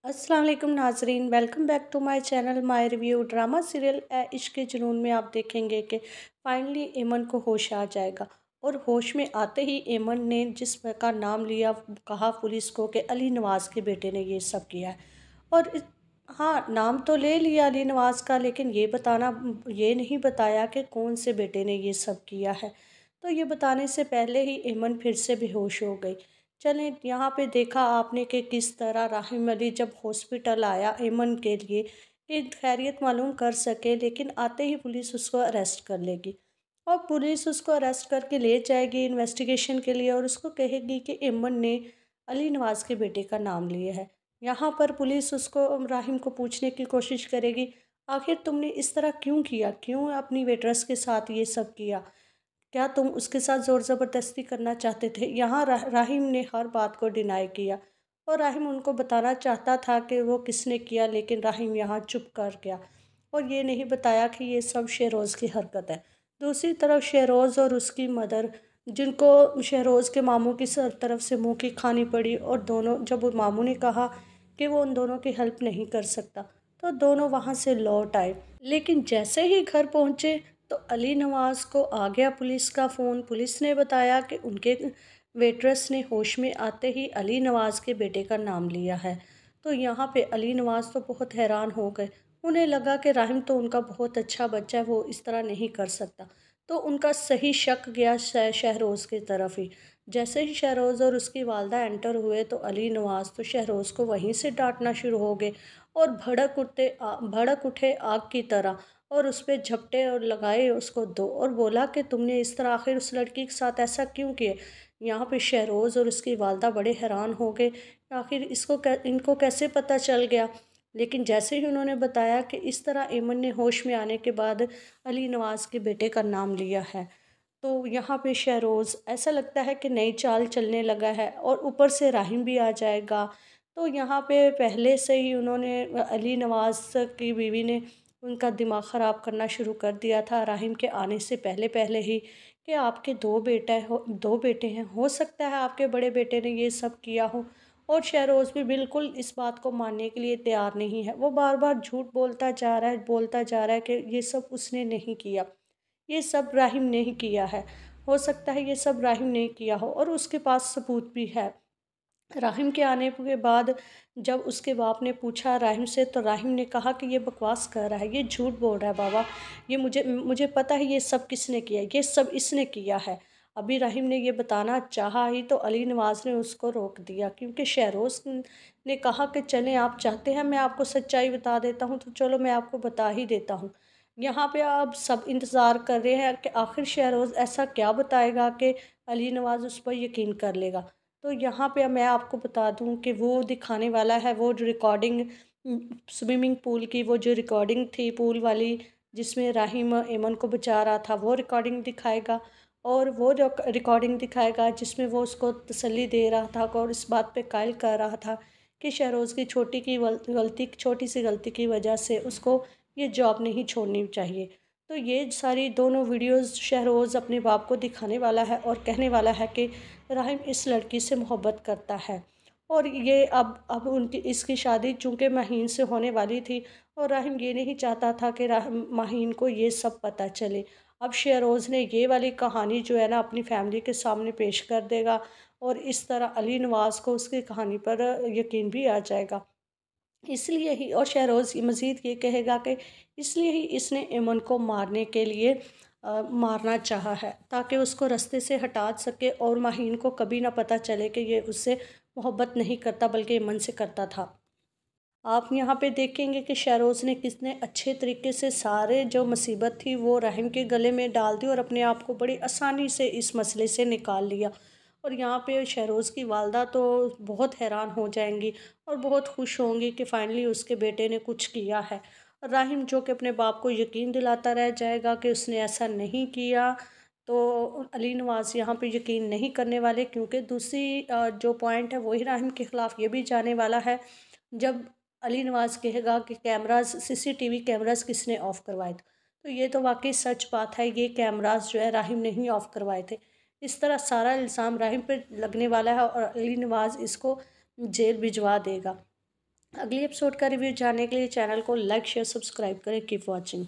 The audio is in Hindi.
अस्सलाम वालेकुम नाजरीन, welcome back to my channel my review. Drama serial Ishq Ke जुनून में आप देखेंगे कि फाइनली एमन को होश आ जाएगा और होश में आते ही एमन ने जिस्म का नाम लिया, कहा पुलिस को कि अली नवाज़ के बेटे ने ये सब किया है। और हाँ, नाम तो ले लिया अली नवाज़ का, लेकिन ये नहीं बताया कि कौन से बेटे ने ये सब किया है। तो ये बताने से पहले ही एमन फिर से बेहोश हो गई। चलें, यहाँ पे देखा आपने कि किस तरह राहिम अली जब हॉस्पिटल आया एमन के लिए कि खैरियत मालूम कर सके, लेकिन आते ही पुलिस उसको अरेस्ट कर लेगी और पुलिस उसको अरेस्ट करके ले जाएगी इन्वेस्टिगेशन के लिए और उसको कहेगी कि एमन ने अली नवाज़ के बेटे का नाम लिया है। यहाँ पर पुलिस उसको राहिम को पूछने की कोशिश करेगी, आखिर तुमने इस तरह क्यों किया, क्यों अपनी वेटरस के साथ ये सब किया, क्या तुम उसके साथ ज़ोर ज़बरदस्ती करना चाहते थे। यहाँ राहिम ने हर बात को डिनाई किया और राहिम उनको बताना चाहता था कि वो किसने किया, लेकिन राहिम यहाँ चुप कर गया और ये नहीं बताया कि ये सब शहरोज़ की हरकत है। दूसरी तरफ शहरोज़ और उसकी मदर, जिनको शहरोज़ के मामू की तरफ से मुँह की खानी पड़ी, और दोनों जब वो मामू ने कहा कि वो उन दोनों की हेल्प नहीं कर सकता, तो दोनों वहाँ से लौट आए। लेकिन जैसे ही घर पहुँचे तो अली नवाज़ को आ गया पुलिस का फ़ोन। पुलिस ने बताया कि उनके वेट्रेस ने होश में आते ही अली नवाज़ के बेटे का नाम लिया है। तो यहाँ पे अली नवाज़ तो बहुत हैरान हो गए। उन्हें लगा कि राहिम तो उनका बहुत अच्छा बच्चा है, वो इस तरह नहीं कर सकता। तो उनका सही शक गया शहरोज़ की तरफ ही। जैसे ही शहरोज़ और उसकी वालदा एंटर हुए तो अली नवाज़ तो शहरोज़ को वहीं से डांटना शुरू हो गए और भड़क उठे आग की तरह और उस पे झपटे और लगाए उसको दो और बोला कि तुमने इस तरह आखिर उस लड़की के साथ ऐसा क्यों किया। यहाँ पे शहरोज़ और उसकी वालदा बड़े हैरान हो गए, आखिर इनको कैसे पता चल गया। लेकिन जैसे ही उन्होंने बताया कि इस तरह एमन ने होश में आने के बाद अली नवाज़ के बेटे का नाम लिया है, तो यहाँ पे शहरोज़ ऐसा लगता है कि नई चाल चलने लगा है और ऊपर से राहिम भी आ जाएगा। तो यहाँ पे पहले से ही उन्होंने अली नवाज़ की बीवी ने उनका दिमाग ख़राब करना शुरू कर दिया था राहिम के आने से पहले पहले ही, कि आपके दो बेटे हैं, हो सकता है आपके बड़े बेटे ने ये सब किया हो। और शहरोज़ भी बिल्कुल इस बात को मानने के लिए तैयार नहीं है। वो बार बार झूठ बोलता जा रहा है कि ये सब उसने नहीं किया, ये सब राहिम ने ही किया है। हो सकता है ये सब राहिम ने किया हो और उसके पास सबूत भी है। राहिम के आने के बाद जब उसके बाप ने पूछा राहिम से, तो राहिम ने कहा कि ये बकवास कर रहा है, ये झूठ बोल रहा है बाबा, ये मुझे मुझे पता है ये सब किसने किया है, ये सब इसने किया है। अभी राहिम ने ये बताना चाहा ही तो अली नवाज़ ने उसको रोक दिया, क्योंकि शहरोज़ ने कहा कि चलें, आप चाहते हैं मैं आपको सच्चाई बता देता हूँ, तो चलो मैं आपको बता ही देता हूँ। यहाँ पे आप सब इंतज़ार कर रहे हैं कि आखिर शहरोज़ ऐसा क्या बताएगा कि अली नवाज़ उस पर यकीन कर लेगा। तो यहाँ पे मैं आपको बता दूँ कि वो दिखाने वाला है वो जो रिकॉर्डिंग, स्विमिंग पूल की वो जो रिकॉर्डिंग थी पूल वाली, जिसमें राहिम एमन को बचा रहा था, वो रिकॉर्डिंग दिखाएगा। और वो जो रिकॉर्डिंग दिखाएगा जिसमें वो उसको तसल्ली दे रहा था और इस बात पे कायल कर रहा था कि शहरोज़ की छोटी सी गलती की वजह से उसको ये जॉब नहीं छोड़नी चाहिए। तो ये सारी दोनों वीडियोस शहरोज़ अपने बाप को दिखाने वाला है और कहने वाला है कि राहिम इस लड़की से मोहब्बत करता है। और ये अब उनकी इसकी शादी चूँकि माहीन से होने वाली थी और राहिम ये नहीं चाहता था कि माहीन को ये सब पता चले। अब शहरोज़ ने ये वाली कहानी जो है ना अपनी फैमिली के सामने पेश कर देगा और इस तरह अली नवाज़ को उसकी कहानी पर यकीन भी आ जाएगा। इसलिए ही और शहरोज़ मज़ीद ये कहेगा कि इसलिए ही इसने एमन को मारने के लिए मारना चाहा है, ताकि उसको रास्ते से हटा सके और माहीन को कभी ना पता चले कि ये उससे मोहब्बत नहीं करता बल्कि एमन से करता था। आप यहाँ पे देखेंगे कि शहरोज़ ने कितने अच्छे तरीके से सारे जो मुसीबत थी वो राहिम के गले में डाल दी और अपने आप को बड़ी आसानी से इस मसले से निकाल लिया। और यहाँ पे शहरोज़ की वालदा तो बहुत हैरान हो जाएंगी और बहुत खुश होंगी कि फ़ाइनली उसके बेटे ने कुछ किया है। और राहिम जो कि अपने बाप को यकीन दिलाता रह जाएगा कि उसने ऐसा नहीं किया। तो अली नवाज़ यहाँ पे यकीन नहीं करने वाले, क्योंकि दूसरी जो पॉइंट है वही राहिम के ख़िलाफ़ ये भी जाने वाला है। जब अली नवाज़ कहेगा कि कैमरास सीसीटीवी कैमरास किसने ऑफ़ करवाए थे, तो ये तो वाकई सच बात है, ये कैमरास जो है राहिम ने ही ऑफ़ करवाए थे। इस तरह सारा इल्ज़ाम राहिम पे लगने वाला है और अली नवाज़ इसको जेल भिजवा देगा। अगली एपिसोड का रिव्यू जानने के लिए चैनल को लाइक शेयर सब्सक्राइब करें। Keep watching.